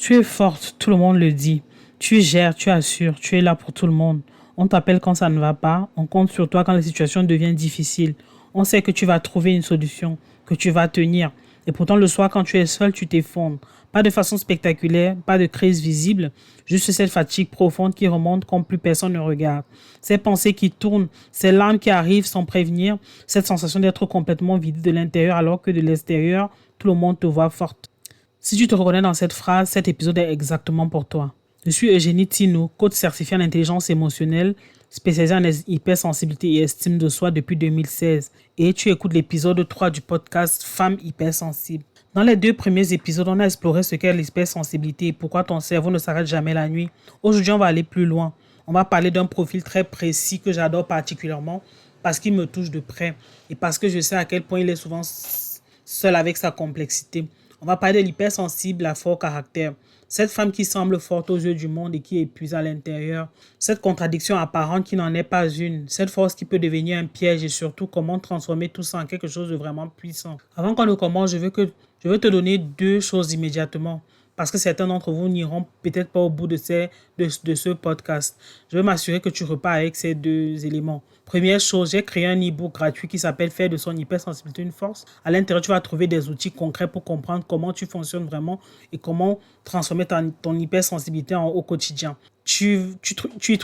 Tu es forte, tout le monde le dit. Tu gères, tu assures, tu es là pour tout le monde. On t'appelle quand ça ne va pas, on compte sur toi quand la situation devient difficile. On sait que tu vas trouver une solution, que tu vas tenir. Et pourtant, le soir, quand tu es seul, tu t'effondres. Pas de façon spectaculaire, pas de crise visible, juste cette fatigue profonde qui remonte quand plus personne ne regarde. Ces pensées qui tournent, ces larmes qui arrivent sans prévenir, cette sensation d'être complètement vidé de l'intérieur alors que de l'extérieur, tout le monde te voit forte. Si tu te reconnais dans cette phrase, cet épisode est exactement pour toi. Je suis Eugénie Tino, coach certifié en intelligence émotionnelle, spécialisée en hypersensibilité et estime de soi depuis 2016. Et tu écoutes l'épisode 3 du podcast Femmes hypersensibles. Dans les 2 premiers épisodes, on a exploré ce qu'est l'hypersensibilité et pourquoi ton cerveau ne s'arrête jamais la nuit. Aujourd'hui, on va aller plus loin. On va parler d'un profil très précis que j'adore particulièrement parce qu'il me touche de près et parce que je sais à quel point il est souvent seul avec sa complexité. On va parler de l'hypersensible à fort caractère. Cette femme qui semble forte aux yeux du monde et qui est épuisée à l'intérieur. Cette contradiction apparente qui n'en est pas une. Cette force qui peut devenir un piège et surtout comment transformer tout ça en quelque chose de vraiment puissant. Avant qu'on ne commence, je veux te donner 2 choses immédiatement. Parce que certains d'entre vous n'iront peut-être pas au bout de ce podcast. Je veux m'assurer que tu repars avec ces 2 éléments. Première chose, j'ai créé un e-book gratuit qui s'appelle Faire de son hypersensibilité une force. À l'intérieur, tu vas trouver des outils concrets pour comprendre comment tu fonctionnes vraiment et comment transformer ton hypersensibilité au quotidien. Tu le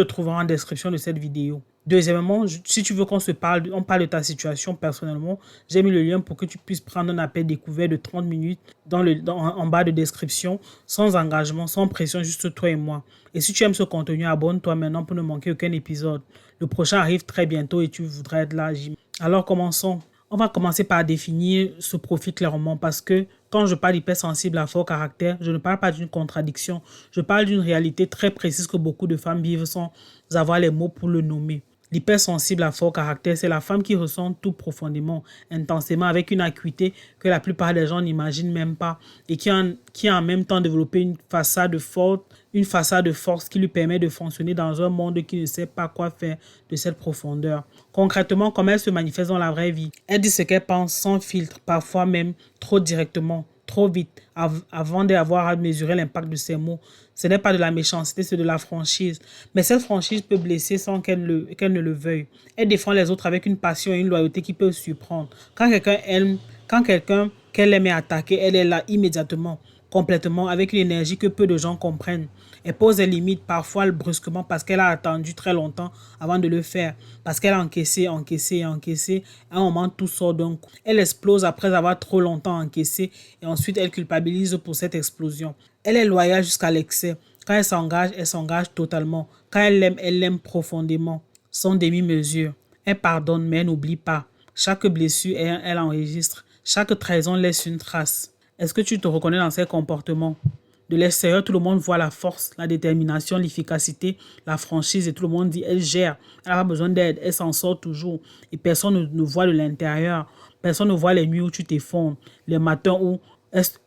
trouveras en description de cette vidéo. Deuxièmement, si tu veux on parle de ta situation personnellement, j'ai mis le lien pour que tu puisses prendre un appel découvert de 30 minutes en bas de description, sans engagement, sans pression, juste toi et moi. Et si tu aimes ce contenu, abonne-toi maintenant pour ne manquer aucun épisode. Le prochain arrive très bientôt et tu voudrais être là. Alors commençons. On va commencer par définir ce profil clairement parce que quand je parle d'hypersensible à fort caractère, je ne parle pas d'une contradiction. Je parle d'une réalité très précise que beaucoup de femmes vivent sans avoir les mots pour le nommer. L'hypersensible à fort caractère, c'est la femme qui ressent tout profondément, intensément, avec une acuité que la plupart des gens n'imaginent même pas et qui a en même temps développé une façade force qui lui permet de fonctionner dans un monde qui ne sait pas quoi faire de cette profondeur. Concrètement, comment elle se manifeste dans la vraie vie? Elle dit ce qu'elle pense sans filtre, parfois même trop directement, trop vite, avant d'avoir à mesurer l'impact de ses mots. Ce n'est pas de la méchanceté, c'est de la franchise. Mais cette franchise peut blesser sans qu'elle ne le veuille. Elle défend les autres avec une passion et une loyauté qui peuvent surprendre. Quand quelqu'un qu'elle aime est attaqué, elle est là immédiatement, complètement, avec une énergie que peu de gens comprennent. Elle pose des limites, parfois brusquement, parce qu'elle a attendu très longtemps avant de le faire. Parce qu'elle a encaissé. À un moment, tout sort d'un coup. Elle explose après avoir trop longtemps encaissé et ensuite elle culpabilise pour cette explosion. Elle est loyale jusqu'à l'excès. Quand elle s'engage totalement. Quand elle l'aime profondément, sans demi-mesure. Elle pardonne, mais elle n'oublie pas. Chaque blessure, elle enregistre. Chaque trahison laisse une trace. Est-ce que tu te reconnais dans ces comportements? De l'extérieur, tout le monde voit la force, la détermination, l'efficacité, la franchise et tout le monde dit elle gère, elle n'a pas besoin d'aide, elle s'en sort toujours et personne ne voit de l'intérieur. Personne ne voit les nuits où tu t'effondres, les matins où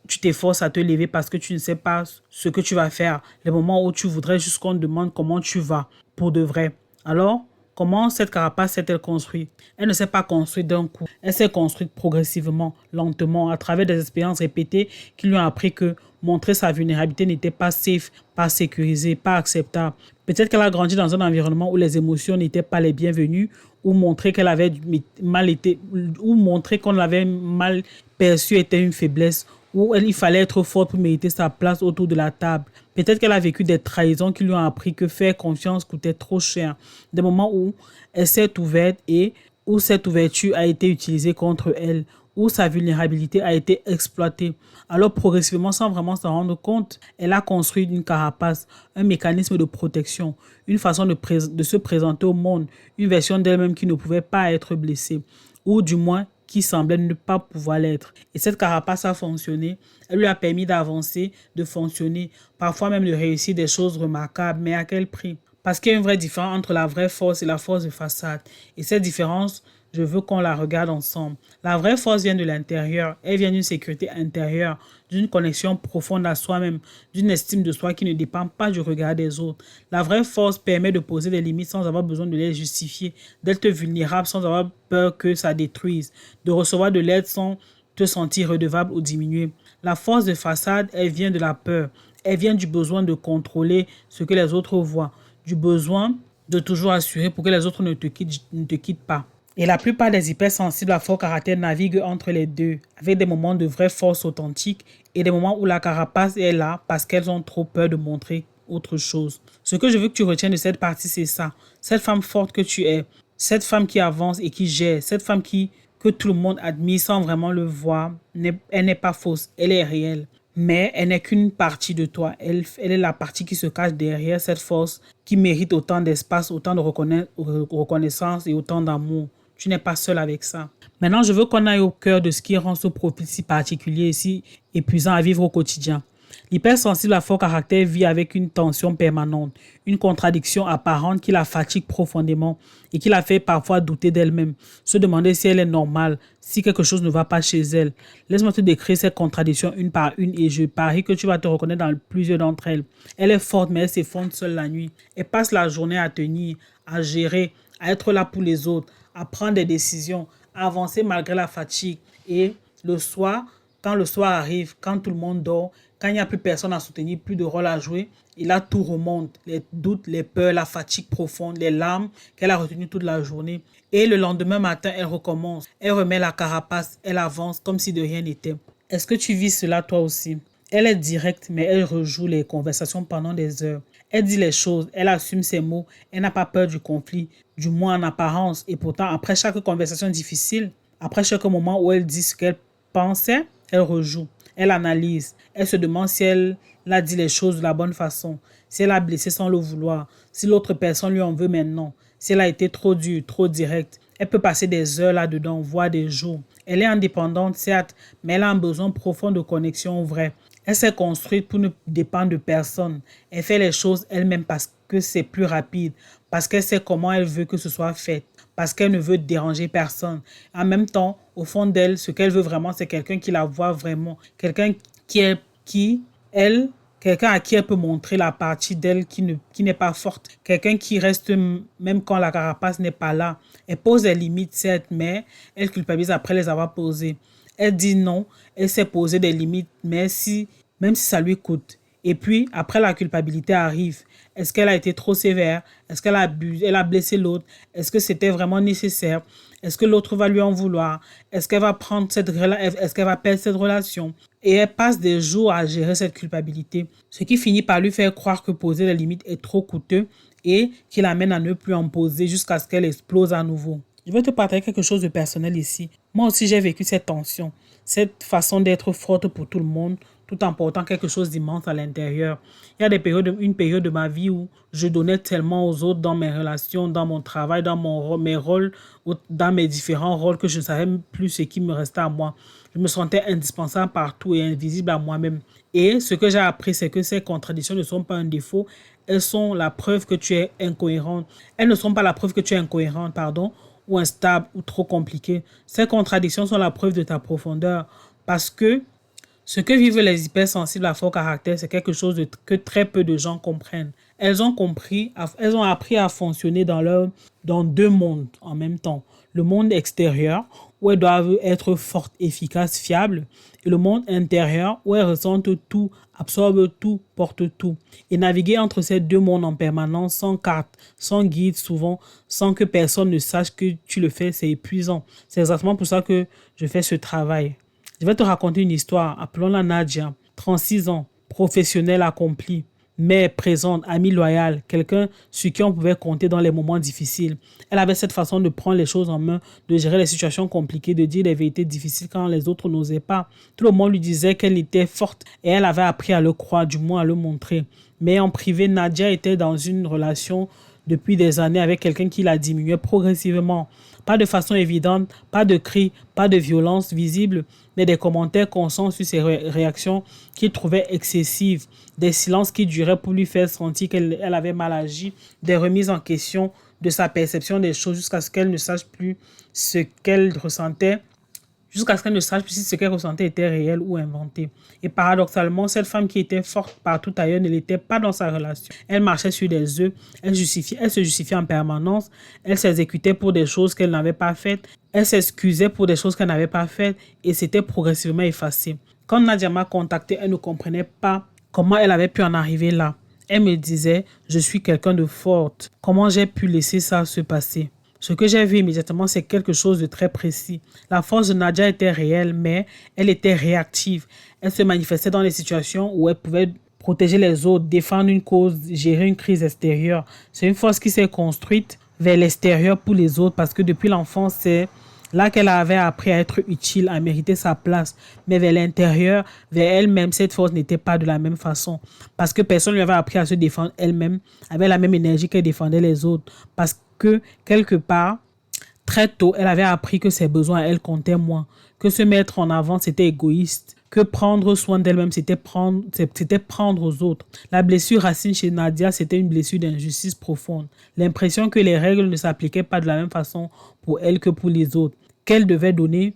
tu t'efforces à te lever parce que tu ne sais pas ce que tu vas faire, les moments où tu voudrais juste qu'on te demande comment tu vas pour de vrai. Alors, comment cette carapace s'est-elle construite? Elle ne s'est pas construite d'un coup. Elle s'est construite progressivement, lentement, à travers des expériences répétées qui lui ont appris que montrer sa vulnérabilité n'était pas safe, pas sécurisé, pas acceptable. Peut-être qu'elle a grandi dans un environnement où les émotions n'étaient pas les bienvenues, ou montrer qu'elle avait mal été, ou montrer qu'on l'avait mal perçue était une faiblesse, où il fallait être forte pour mériter sa place autour de la table. Peut-être qu'elle a vécu des trahisons qui lui ont appris que faire confiance coûtait trop cher. Des moments où elle s'est ouverte et où cette ouverture a été utilisée contre elle, où sa vulnérabilité a été exploitée. Alors progressivement, sans vraiment s'en rendre compte, elle a construit une carapace, un mécanisme de protection, une façon de se présenter au monde, une version d'elle-même qui ne pouvait pas être blessée, ou du moins qui semblait ne pas pouvoir l'être. Et cette carapace a fonctionné, elle lui a permis d'avancer, de fonctionner, parfois même de réussir des choses remarquables, mais à quel prix? Parce qu'il y a une vraie différence entre la vraie force et la force de façade. Et cette différence, je veux qu'on la regarde ensemble. La vraie force vient de l'intérieur. Elle vient d'une sécurité intérieure, d'une connexion profonde à soi-même, d'une estime de soi qui ne dépend pas du regard des autres. La vraie force permet de poser des limites sans avoir besoin de les justifier, d'être vulnérable sans avoir peur que ça détruise, de recevoir de l'aide sans te sentir redevable ou diminué. La force de façade, elle vient de la peur. Elle vient du besoin de contrôler ce que les autres voient, du besoin de toujours assurer pour que les autres ne te quittent pas. Et la plupart des hypersensibles à fort caractère naviguent entre les deux, avec des moments de vraie force authentique et des moments où la carapace est là parce qu'elles ont trop peur de montrer autre chose. Ce que je veux que tu retiennes de cette partie, c'est ça. Cette femme forte que tu es, cette femme qui avance et qui gère, cette femme que tout le monde admire sans vraiment le voir, elle n'est pas fausse, elle est réelle. Mais elle n'est qu'une partie de toi. Elle est la partie qui se cache derrière cette force qui mérite autant d'espace, autant de reconnaissance et autant d'amour. Tu n'es pas seul avec ça. Maintenant, je veux qu'on aille au cœur de ce qui rend ce profil si particulier et si épuisant à vivre au quotidien. L'hypersensible à fort caractère vit avec une tension permanente, une contradiction apparente qui la fatigue profondément et qui la fait parfois douter d'elle-même, se demander si elle est normale, si quelque chose ne va pas chez elle. Laisse-moi te décrire ces contradictions une par une et je parie que tu vas te reconnaître dans plusieurs d'entre elles. Elle est forte mais elle s'effondre seule la nuit. Elle passe la journée à tenir, à gérer, à être là pour les autres, à prendre des décisions, à avancer malgré la fatigue. Et le soir, quand le soir arrive, quand tout le monde dort, quand il n'y a plus personne à soutenir, plus de rôle à jouer, et là tout remonte, les doutes, les peurs, la fatigue profonde, les larmes qu'elle a retenues toute la journée. Et le lendemain matin, elle recommence, elle remet la carapace, elle avance comme si de rien n'était. Est-ce que tu vis cela toi aussi? Elle est directe, mais elle rejoue les conversations pendant des heures. Elle dit les choses, elle assume ses mots, elle n'a pas peur du conflit, du moins en apparence. Et pourtant, après chaque conversation difficile, après chaque moment où elle dit ce qu'elle pensait, elle rejoue, elle analyse, elle se demande si elle a dit les choses de la bonne façon, si elle a blessé sans le vouloir, si l'autre personne lui en veut maintenant, si elle a été trop dure, trop directe. Elle peut passer des heures là-dedans, voire des jours. Elle est indépendante, certes, mais elle a un besoin profond de connexion vraie. Elle s'est construite pour ne dépendre de personne. Elle fait les choses elle-même parce que c'est plus rapide, parce qu'elle sait comment elle veut que ce soit fait, parce qu'elle ne veut déranger personne. En même temps, au fond d'elle, ce qu'elle veut vraiment, c'est quelqu'un qui la voit vraiment, quelqu'un quelqu'un à qui elle peut montrer la partie d'elle qui n'est pas forte, quelqu'un qui reste même quand la carapace n'est pas là. Elle pose des limites, certes, mais elle culpabilise après les avoir posées. Elle dit non, elle sait poser des limites, même si ça lui coûte. Et puis, après, la culpabilité arrive. Est-ce qu'elle a été trop sévère? Est-ce qu'elle a abusé? Elle a blessé l'autre? Est-ce que c'était vraiment nécessaire? Est-ce que l'autre va lui en vouloir? Est-ce qu'elle va est-ce qu'elle va perdre cette relation? Et elle passe des jours à gérer cette culpabilité, ce qui finit par lui faire croire que poser les limites est trop coûteux et qui l'amène à ne plus en poser jusqu'à ce qu'elle explose à nouveau. Je vais te partager quelque chose de personnel ici. Moi aussi, j'ai vécu cette tension, cette façon d'être forte pour tout le monde, tout en portant quelque chose d'immense à l'intérieur. Il y a une période de ma vie où je donnais tellement aux autres dans mes relations, dans mon travail, dans mes rôles, dans mes différents rôles que je ne savais plus ce qui me restait à moi. Je me sentais indispensable partout et invisible à moi-même. Et ce que j'ai appris, c'est que ces contradictions ne sont pas un défaut, elles sont la preuve que tu es incohérente. Elles ne sont pas la preuve que tu es incohérente, pardon, ou instable ou trop compliqué. Ces contradictions sont la preuve de ta profondeur parce que ce que vivent les hypersensibles à fort caractère, c'est quelque chose que très peu de gens comprennent. Elles ont appris à fonctionner dans deux mondes en même temps. Le monde extérieur, où elles doivent être fortes, efficaces, fiables, et le monde intérieur, où elles ressentent tout, absorbent tout, portent tout. Et naviguer entre ces deux mondes en permanence, sans carte, sans guide souvent, sans que personne ne sache que tu le fais, c'est épuisant. C'est exactement pour ça que je fais ce travail. Je vais te raconter une histoire. Appelons-la Nadia, 36 ans, professionnelle accomplie, mère présente, amie loyale, quelqu'un sur qui on pouvait compter dans les moments difficiles. Elle avait cette façon de prendre les choses en main, de gérer les situations compliquées, de dire les vérités difficiles quand les autres n'osaient pas. Tout le monde lui disait qu'elle était forte et elle avait appris à le croire, du moins à le montrer. Mais en privé, Nadia était dans une relation depuis des années avec quelqu'un qui la diminuait progressivement. Pas de façon évidente, pas de cris, pas de violence visible, mais des commentaires constants sur ses réactions qu'il trouvait excessives, des silences qui duraient pour lui faire sentir qu'elle avait mal agi, des remises en question de sa perception des choses jusqu'à ce qu'elle ne sache plus ce qu'elle ressentait, jusqu'à ce qu'elle ne sache plus si ce qu'elle ressentait était réel ou inventé. Et paradoxalement, cette femme qui était forte partout ailleurs ne l'était pas dans sa relation. Elle marchait sur des œufs, elle se justifiait en permanence, elle s'exécutait pour des choses qu'elle n'avait pas faites, elle s'excusait pour des choses qu'elle n'avait pas faites et s'était progressivement effacée. Quand Nadia m'a contactée, elle ne comprenait pas comment elle avait pu en arriver là. Elle me disait, je suis quelqu'un de forte. Comment j'ai pu laisser ça se passer? Ce que j'ai vu immédiatement, c'est quelque chose de très précis. La force de Nadia était réelle, mais elle était réactive. Elle se manifestait dans les situations où elle pouvait protéger les autres, défendre une cause, gérer une crise extérieure. C'est une force qui s'est construite vers l'extérieur pour les autres parce que depuis l'enfance, c'est là qu'elle avait appris à être utile, à mériter sa place. Mais vers l'intérieur, vers elle-même, cette force n'était pas de la même façon. Parce que personne ne lui avait appris à se défendre elle-même avec la même énergie qu'elle défendait les autres. Parce que, quelque part, très tôt, elle avait appris que ses besoins, elle, comptaient moins. Que se mettre en avant, c'était égoïste. Que prendre soin d'elle-même, c'était prendre aux autres. La blessure racine chez Nadia, c'était une blessure d'injustice profonde. L'impression que les règles ne s'appliquaient pas de la même façon pour elle que pour les autres. Qu'elle devait donner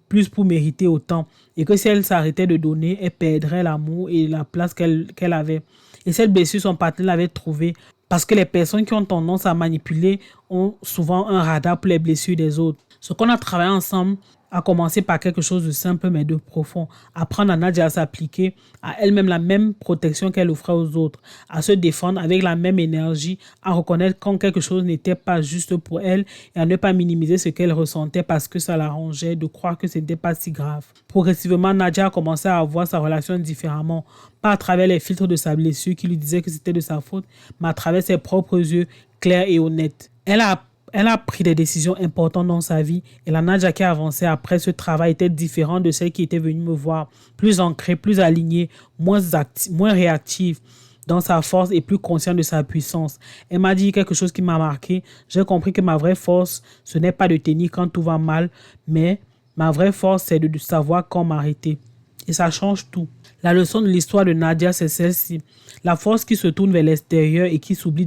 plus pour mériter autant. Et que si elle s'arrêtait de donner, elle perdrait l'amour et la place qu'elle avait. Et cette blessure, son partenaire l'avait trouvée parce que les personnes qui ont tendance à manipuler ont souvent un radar pour les blessures des autres. Ce qu'on a travaillé ensemble a commencé par quelque chose de simple mais de profond. Apprendre à Nadia à s'appliquer à elle-même la même protection qu'elle offrait aux autres, à se défendre avec la même énergie, à reconnaître quand quelque chose n'était pas juste pour elle et à ne pas minimiser ce qu'elle ressentait parce que ça l'arrangeait de croire que ce n'était pas si grave. Progressivement, Nadia a commencé à voir sa relation différemment, pas à travers les filtres de sa blessure qui lui disaient que c'était de sa faute, mais à travers ses propres yeux clairs et honnêtes. Elle a pris des décisions importantes dans sa vie et la Nadia qui a avancé après ce travail était différente de celle qui était venue me voir, plus ancrée, plus alignée, moins réactive dans sa force et plus consciente de sa puissance. Elle m'a dit quelque chose qui m'a marqué. J'ai compris que ma vraie force, ce n'est pas de tenir quand tout va mal, mais ma vraie force, c'est de savoir quand m'arrêter. Et ça change tout. La leçon de l'histoire de Nadia, c'est celle-ci. La force qui se tourne vers l'extérieur et qui oublie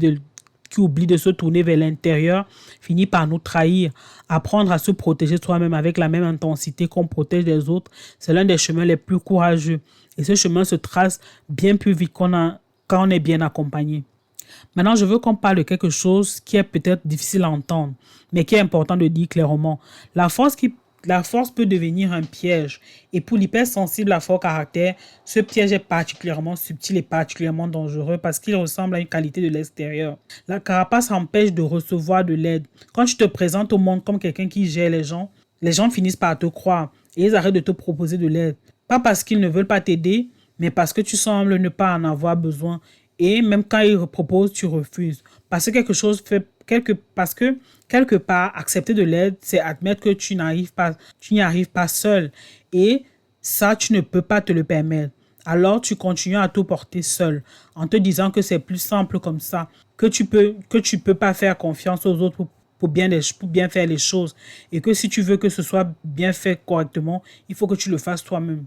de se tourner vers l'intérieur, finit par nous trahir. Apprendre à se protéger soi-même avec la même intensité qu'on protège les autres, c'est l'un des chemins les plus courageux. Et ce chemin se trace bien plus vite quand on est bien accompagné. Maintenant, je veux qu'on parle de quelque chose qui est peut-être difficile à entendre, mais qui est important de dire clairement. La force peut devenir un piège. Et pour l'hypersensible à fort caractère, ce piège est particulièrement subtil et particulièrement dangereux parce qu'il ressemble à une qualité de l'extérieur. La carapace empêche de recevoir de l'aide. Quand tu te présentes au monde comme quelqu'un qui gère les gens finissent par te croire et ils arrêtent de te proposer de l'aide. Pas parce qu'ils ne veulent pas t'aider, mais parce que tu sembles ne pas en avoir besoin. Et même quand ils proposent, tu refuses. Parce que quelque part, accepter de l'aide, c'est admettre que tu n'y arrives pas seul. Et ça, tu ne peux pas te le permettre. Alors, tu continues à tout porter seul, en te disant que c'est plus simple comme ça, que tu peux pas faire confiance aux autres pour bien faire les choses. Et que si tu veux que ce soit bien fait correctement, il faut que tu le fasses toi-même.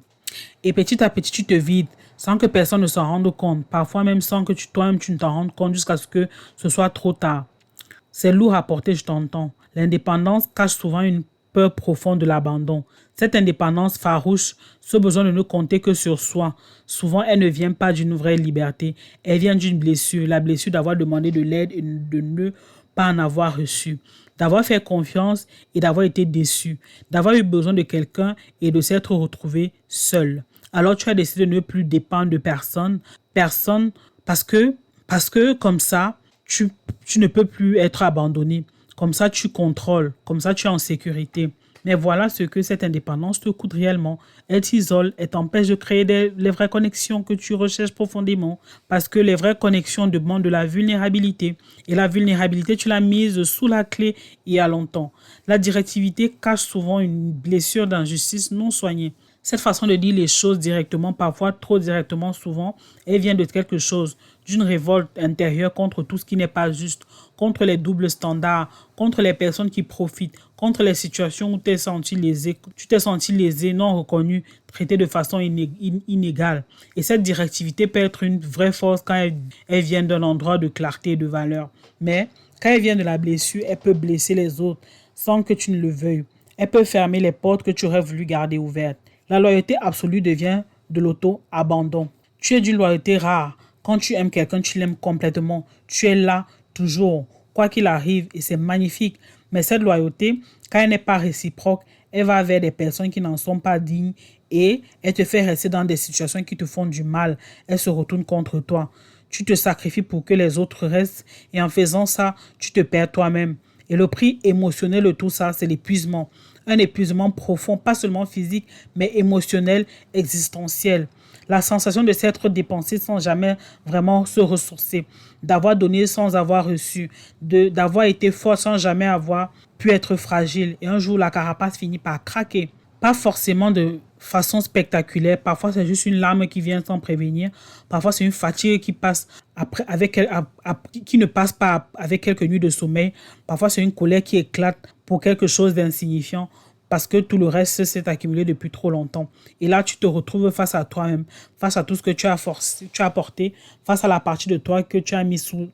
Et petit à petit, tu te vides sans que personne ne s'en rende compte. Parfois même sans que toi-même tu ne t'en rendes compte jusqu'à ce que ce soit trop tard. C'est lourd à porter, je t'entends. L'indépendance cache souvent une peur profonde de l'abandon. Cette indépendance farouche, ce besoin de ne compter que sur soi, souvent elle ne vient pas d'une vraie liberté. Elle vient d'une blessure, la blessure d'avoir demandé de l'aide et de ne pas en avoir reçu, d'avoir fait confiance et d'avoir été déçu, d'avoir eu besoin de quelqu'un et de s'être retrouvé seul. Alors tu as décidé de ne plus dépendre de personne parce que comme ça, tu ne peux plus être abandonné. Comme ça, tu contrôles. Comme ça, tu es en sécurité. Mais voilà ce que cette indépendance te coûte réellement. Elle t'isole, elle t'empêche de créer les vraies connexions que tu recherches profondément. Parce que les vraies connexions demandent de la vulnérabilité. Et la vulnérabilité, tu l'as mise sous la clé il y a longtemps. La directivité cache souvent une blessure d'injustice non soignée. Cette façon de dire les choses directement, parfois trop directement souvent, elle vient de quelque chose, d'une révolte intérieure contre tout ce qui n'est pas juste, contre les doubles standards, contre les personnes qui profitent, contre les situations où tu t'es senti lésé, non reconnu, traité de façon inégale. Et cette directivité peut être une vraie force quand elle vient d'un endroit de clarté et de valeur. Mais quand elle vient de la blessure, elle peut blesser les autres sans que tu ne le veuilles. Elle peut fermer les portes que tu aurais voulu garder ouvertes. La loyauté absolue devient de l'auto-abandon. Tu es d'une loyauté rare. Quand tu aimes quelqu'un, tu l'aimes complètement. Tu es là, toujours, quoi qu'il arrive, et c'est magnifique. Mais cette loyauté, quand elle n'est pas réciproque, elle va vers des personnes qui n'en sont pas dignes et elle te fait rester dans des situations qui te font du mal. Elle se retourne contre toi. Tu te sacrifies pour que les autres restent et en faisant ça, tu te perds toi-même. Et le prix émotionnel de tout ça, c'est l'épuisement. Un épuisement profond, pas seulement physique, mais émotionnel, existentiel. La sensation de s'être dépensé sans jamais vraiment se ressourcer, d'avoir donné sans avoir reçu, d'avoir été fort sans jamais avoir pu être fragile. Et un jour, la carapace finit par craquer. Pas forcément de façon spectaculaire. Parfois, c'est juste une larme qui vient sans prévenir. Parfois, c'est une fatigue qui passe après, qui ne passe pas avec quelques nuits de sommeil. Parfois, c'est une colère qui éclate pour quelque chose d'insignifiant parce que tout le reste s'est accumulé depuis trop longtemps. Et là, tu te retrouves face à toi-même, face à tout ce que tu as apporté, face à la partie de toi que tu as mis sous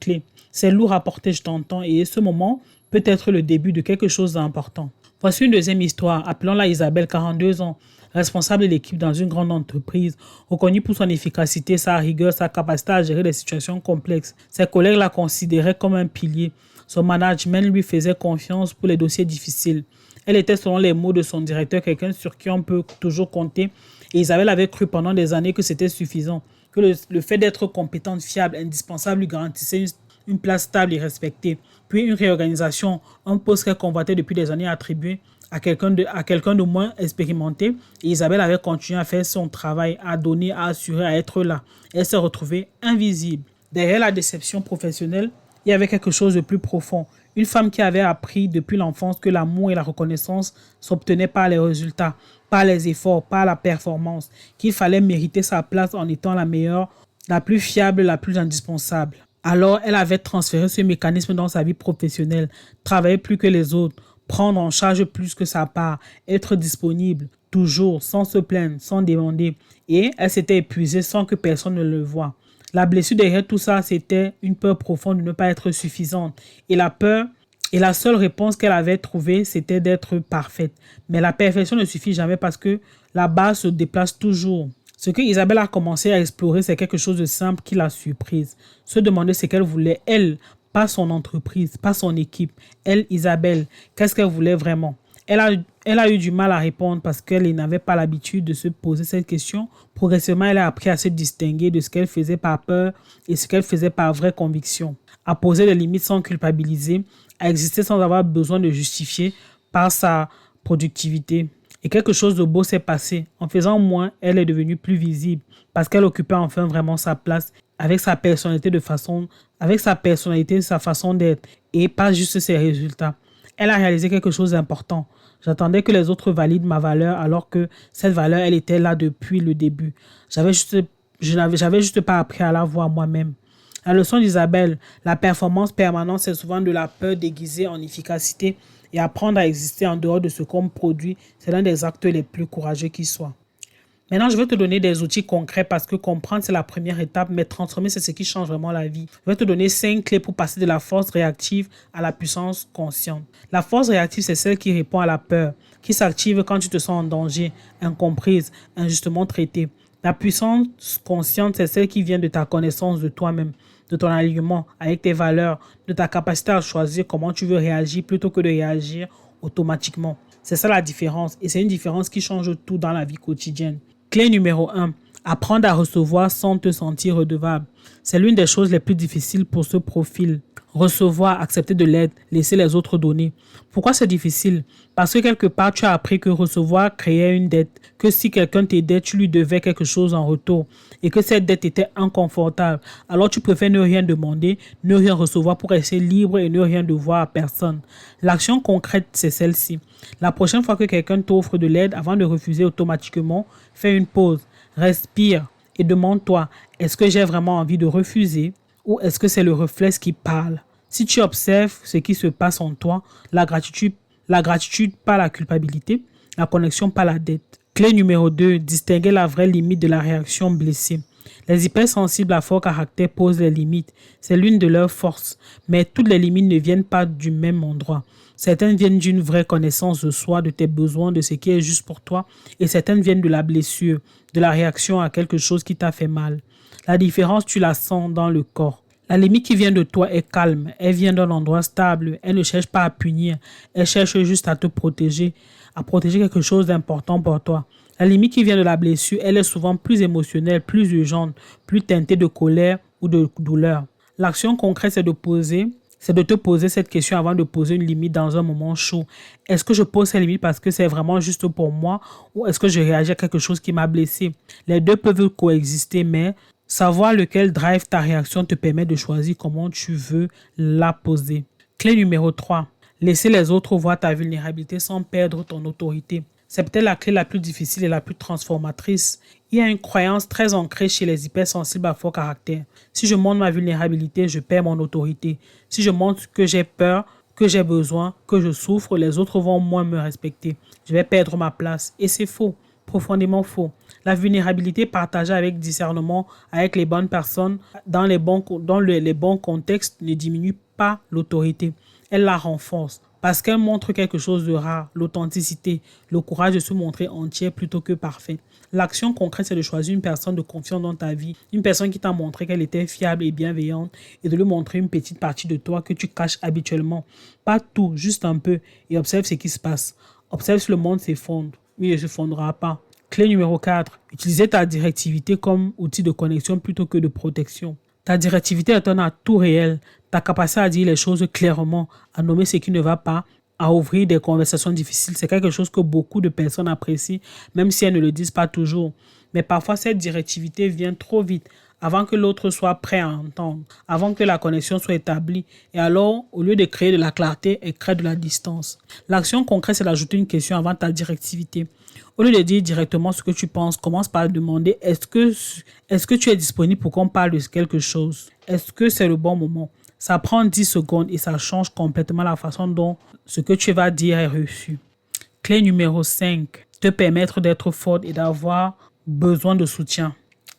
clé. C'est lourd à porter, je t'entends, et ce moment peut être le début de quelque chose d'important. Voici une deuxième histoire. Appelons-la Isabelle, 42 ans, responsable de l'équipe dans une grande entreprise, reconnue pour son efficacité, sa rigueur, sa capacité à gérer des situations complexes. Ses collègues la considéraient comme un pilier. Son management lui faisait confiance pour les dossiers difficiles. Elle était, selon les mots de son directeur, quelqu'un sur qui on peut toujours compter. Et Isabelle avait cru pendant des années que c'était suffisant, que le fait d'être compétente, fiable, indispensable lui garantissait une place stable et respectée. Puis une réorganisation, un poste qu'elle convoitait depuis des années attribué à quelqu'un de moins expérimenté. Et Isabelle avait continué à faire son travail, à donner, à assurer, à être là. Elle s'est retrouvée invisible. Derrière la déception professionnelle, il y avait quelque chose de plus profond. Une femme qui avait appris depuis l'enfance que l'amour et la reconnaissance s'obtenaient par les résultats, par les efforts, par la performance, qu'il fallait mériter sa place en étant la meilleure, la plus fiable, la plus indispensable. Alors, elle avait transféré ce mécanisme dans sa vie professionnelle, travailler plus que les autres, prendre en charge plus que sa part, être disponible, toujours, sans se plaindre, sans demander. Et elle s'était épuisée sans que personne ne le voie. La blessure derrière tout ça, c'était une peur profonde de ne pas être suffisante. Et la peur, et la seule réponse qu'elle avait trouvée, c'était d'être parfaite. Mais la perfection ne suffit jamais parce que la barre se déplace toujours. Ce que Isabelle a commencé à explorer, c'est quelque chose de simple qui l'a surprise. Se demander ce qu'elle voulait, elle, pas son entreprise, pas son équipe. Elle, Isabelle, qu'est-ce qu'elle voulait vraiment? Elle a eu du mal à répondre parce qu'elle n'avait pas l'habitude de se poser cette question. Progressivement, elle a appris à se distinguer de ce qu'elle faisait par peur et ce qu'elle faisait par vraie conviction. À poser des limites sans culpabiliser, à exister sans avoir besoin de justifier par sa productivité. Et quelque chose de beau s'est passé. En faisant moins, elle est devenue plus visible parce qu'elle occupait enfin vraiment sa place avec sa personnalité sa façon d'être et pas juste ses résultats. Elle a réalisé quelque chose d'important. J'attendais que les autres valident ma valeur alors que cette valeur, elle était là depuis le début. J'avais juste pas appris à la voir moi-même. La leçon d'Isabelle, la performance permanente, c'est souvent de la peur déguisée en efficacité et apprendre à exister en dehors de ce qu'on produit, c'est l'un des actes les plus courageux qui soit. Maintenant, je vais te donner des outils concrets parce que comprendre, c'est la première étape, mais transformer, c'est ce qui change vraiment la vie. Je vais te donner 5 clés pour passer de la force réactive à la puissance consciente. La force réactive, c'est celle qui répond à la peur, qui s'active quand tu te sens en danger, incomprise, injustement traitée. La puissance consciente, c'est celle qui vient de ta connaissance de toi-même, de ton alignement avec tes valeurs, de ta capacité à choisir comment tu veux réagir plutôt que de réagir automatiquement. C'est ça la différence et c'est une différence qui change tout dans la vie quotidienne. Clé numéro 1. Apprendre à recevoir sans te sentir redevable. C'est l'une des choses les plus difficiles pour ce profil. Recevoir, accepter de l'aide, laisser les autres donner. Pourquoi c'est difficile? Parce que quelque part, tu as appris que recevoir créait une dette, que si quelqu'un t'aidait, tu lui devais quelque chose en retour et que cette dette était inconfortable. Alors tu préfères ne rien demander, ne rien recevoir pour rester libre et ne rien devoir à personne. L'action concrète, c'est celle-ci. La prochaine fois que quelqu'un t'offre de l'aide, avant de refuser automatiquement, fais une pause, respire et demande-toi, est-ce que j'ai vraiment envie de refuser? Ou est-ce que c'est le réflexe qui parle? Si tu observes ce qui se passe en toi, la gratitude pas la culpabilité, la connexion pas la dette. Clé numéro 2, distinguer la vraie limite de la réaction blessée. Les hypersensibles à fort caractère posent les limites. C'est l'une de leurs forces. Mais toutes les limites ne viennent pas du même endroit. Certaines viennent d'une vraie connaissance de soi, de tes besoins, de ce qui est juste pour toi. Et certaines viennent de la blessure, de la réaction à quelque chose qui t'a fait mal. La différence, tu la sens dans le corps. La limite qui vient de toi est calme. Elle vient d'un endroit stable. Elle ne cherche pas à punir. Elle cherche juste à te protéger, à protéger quelque chose d'important pour toi. La limite qui vient de la blessure, elle est souvent plus émotionnelle, plus urgente, plus teintée de colère ou de douleur. L'action concrète, c'est de te poser cette question avant de poser une limite dans un moment chaud. Est-ce que je pose cette limite parce que c'est vraiment juste pour moi ou est-ce que je réagis à quelque chose qui m'a blessé? Les deux peuvent coexister, mais savoir lequel drive ta réaction te permet de choisir comment tu veux la poser. Clé numéro 3. Laisser les autres voir ta vulnérabilité sans perdre ton autorité. C'est peut-être la clé la plus difficile et la plus transformatrice. Il y a une croyance très ancrée chez les hypersensibles à fort caractère. Si je montre ma vulnérabilité, je perds mon autorité. Si je montre que j'ai peur, que j'ai besoin, que je souffre, les autres vont moins me respecter. Je vais perdre ma place. Et c'est faux, profondément faux. La vulnérabilité partagée avec discernement, avec les bonnes personnes, dans les bons contextes, ne diminue pas l'autorité. Elle la renforce. Parce qu'elle montre quelque chose de rare, l'authenticité, le courage de se montrer entier plutôt que parfait. L'action concrète, c'est de choisir une personne de confiance dans ta vie, une personne qui t'a montré qu'elle était fiable et bienveillante et de lui montrer une petite partie de toi que tu caches habituellement. Pas tout, juste un peu et observe ce qui se passe. Observe si le monde s'effondre. Oui, il ne s'effondrera pas. Clé numéro 4. Utiliser ta directivité comme outil de connexion plutôt que de protection. Ta directivité est un atout réel. Ta capacité à dire les choses clairement, à nommer ce qui ne va pas, à ouvrir des conversations difficiles, c'est quelque chose que beaucoup de personnes apprécient, même si elles ne le disent pas toujours. Mais parfois, cette directivité vient trop vite, avant que l'autre soit prêt à entendre, avant que la connexion soit établie. Et alors, au lieu de créer de la clarté, elle crée de la distance. L'action concrète, c'est d'ajouter une question avant ta directivité. Au lieu de dire directement ce que tu penses, commence par demander est-ce que tu es disponible pour qu'on parle de quelque chose? Est-ce que c'est le bon moment? Ça prend 10 secondes et ça change complètement la façon dont ce que tu vas dire est reçu. Clé numéro 5. Te permettre d'être forte et d'avoir besoin de soutien.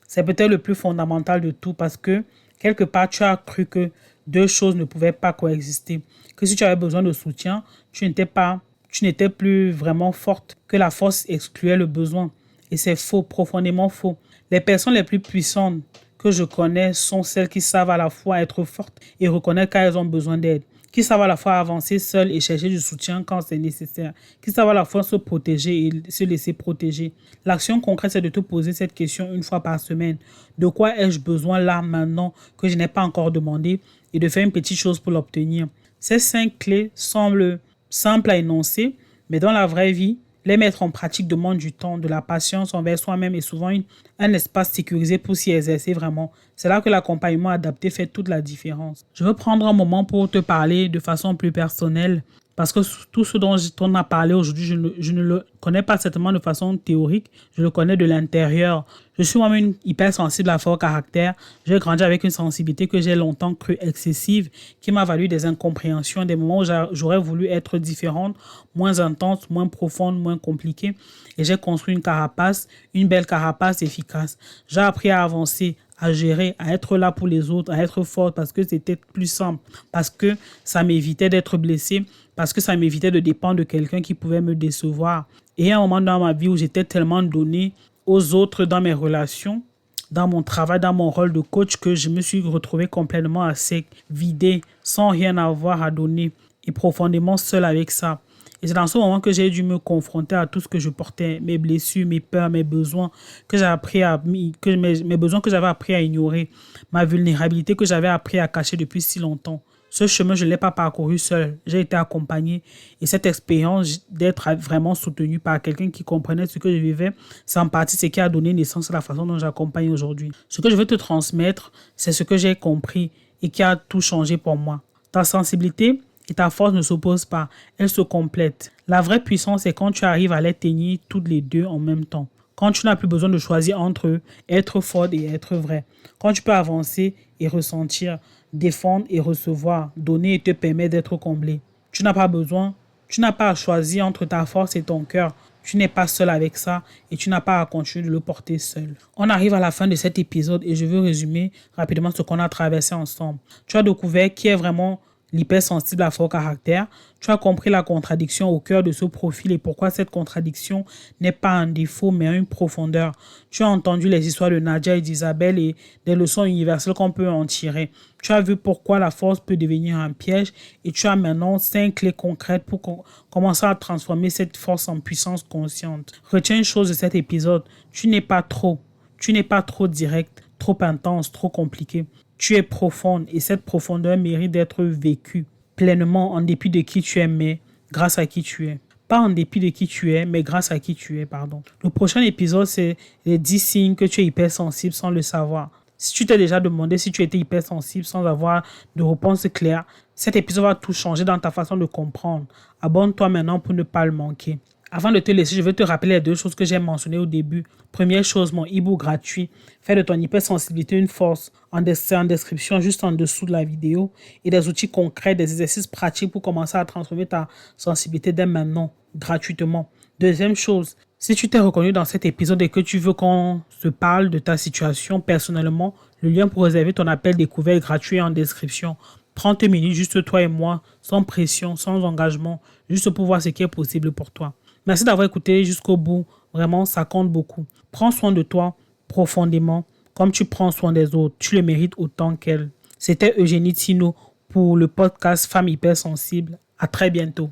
C'est peut-être le plus fondamental de tout parce que quelque part tu as cru que deux choses ne pouvaient pas coexister. Que si tu avais besoin de soutien, tu n'étais plus vraiment forte, que la force excluait le besoin. Et c'est faux, profondément faux. Les personnes les plus puissantes que je connais sont celles qui savent à la fois être fortes et reconnaître quand elles ont besoin d'aide, qui savent à la fois avancer seules et chercher du soutien quand c'est nécessaire, qui savent à la fois se protéger et se laisser protéger. L'action concrète, c'est de te poser cette question une fois par semaine. De quoi ai-je besoin là, maintenant, que je n'ai pas encore demandé, et de faire une petite chose pour l'obtenir. Ces 5 clés semblent simples à énoncer, mais dans la vraie vie, les mettre en pratique demande du temps, de la patience envers soi-même et souvent un espace sécurisé pour s'y exercer vraiment. C'est là que l'accompagnement adapté fait toute la différence. Je veux prendre un moment pour te parler de façon plus personnelle parce que tout ce dont on a parlé aujourd'hui, je ne le connais pas certainement de façon théorique, je le connais de l'intérieur. Je suis moi-même hypersensible à fort caractère. J'ai grandi avec une sensibilité que j'ai longtemps cru excessive, qui m'a valu des incompréhensions, des moments où j'aurais voulu être différente, moins intense, moins profonde, moins compliquée. Et j'ai construit une carapace, une belle carapace efficace. J'ai appris à avancer, à gérer, à être là pour les autres, à être forte parce que c'était plus simple, parce que ça m'évitait d'être blessé, parce que ça m'évitait de dépendre de quelqu'un qui pouvait me décevoir. Et il y a un moment dans ma vie où j'étais tellement donné aux autres dans mes relations, dans mon travail, dans mon rôle de coach, que je me suis retrouvé complètement à sec, vidé, sans rien avoir à donner et profondément seul avec ça. Et c'est dans ce moment que j'ai dû me confronter à tout ce que je portais, mes blessures, mes peurs, mes besoins que j'ai appris mes besoins que j'avais appris à ignorer, ma vulnérabilité que j'avais appris à cacher depuis si longtemps. Ce chemin, je ne l'ai pas parcouru seul. J'ai été accompagné. Et cette expérience d'être vraiment soutenu par quelqu'un qui comprenait ce que je vivais, c'est en partie ce qui a donné naissance à la façon dont j'accompagne aujourd'hui. Ce que je veux te transmettre, c'est ce que j'ai compris et qui a tout changé pour moi. Ta sensibilité et ta force ne s'opposent pas. Elles se complètent. La vraie puissance, c'est quand tu arrives à les tenir toutes les deux en même temps. Quand tu n'as plus besoin de choisir entre eux, être forte et être vrai. Quand tu peux avancer et ressentir, défendre et recevoir, donner et te permettre d'être comblé. Tu n'as pas à choisir entre ta force et ton cœur. Tu n'es pas seul avec ça et tu n'as pas à continuer de le porter seul. On arrive à la fin de cet épisode et je veux résumer rapidement ce qu'on a traversé ensemble. Tu as découvert qui est vraiment l'hypersensible à fort caractère. Tu as compris la contradiction au cœur de ce profil et pourquoi cette contradiction n'est pas un défaut mais une profondeur. Tu as entendu les histoires de Nadia et d'Isabelle et des leçons universelles qu'on peut en tirer. Tu as vu pourquoi la force peut devenir un piège et tu as maintenant 5 clés concrètes pour commencer à transformer cette force en puissance consciente. Retiens une chose de cet épisode, tu n'es pas trop direct, trop intense, trop compliqué. Tu es profonde et cette profondeur mérite d'être vécue pleinement en dépit de qui tu es, mais grâce à qui tu es. Pas en dépit de qui tu es, mais grâce à qui tu es, pardon. Le prochain épisode, c'est les 10 signes que tu es hypersensible sans le savoir. Si tu t'es déjà demandé si tu étais hypersensible sans avoir de réponse claire, cet épisode va tout changer dans ta façon de comprendre. Abonne-toi maintenant pour ne pas le manquer. Avant de te laisser, je vais te rappeler les 2 choses que j'ai mentionnées au début. Première chose, mon e-book gratuit. Fais de ton hypersensibilité une force. En description, juste en dessous de la vidéo. Et des outils concrets, des exercices pratiques pour commencer à transformer ta sensibilité dès maintenant, gratuitement. Deuxième chose, si tu t'es reconnu dans cet épisode et que tu veux qu'on se parle de ta situation personnellement, le lien pour réserver ton appel découvert gratuit est en description. 30 minutes, juste toi et moi, sans pression, sans engagement, juste pour voir ce qui est possible pour toi. Merci d'avoir écouté jusqu'au bout. Vraiment, ça compte beaucoup. Prends soin de toi profondément, comme tu prends soin des autres. Tu le mérites autant qu'elle. C'était Eugénie Tino pour le podcast Femmes hypersensibles. À très bientôt.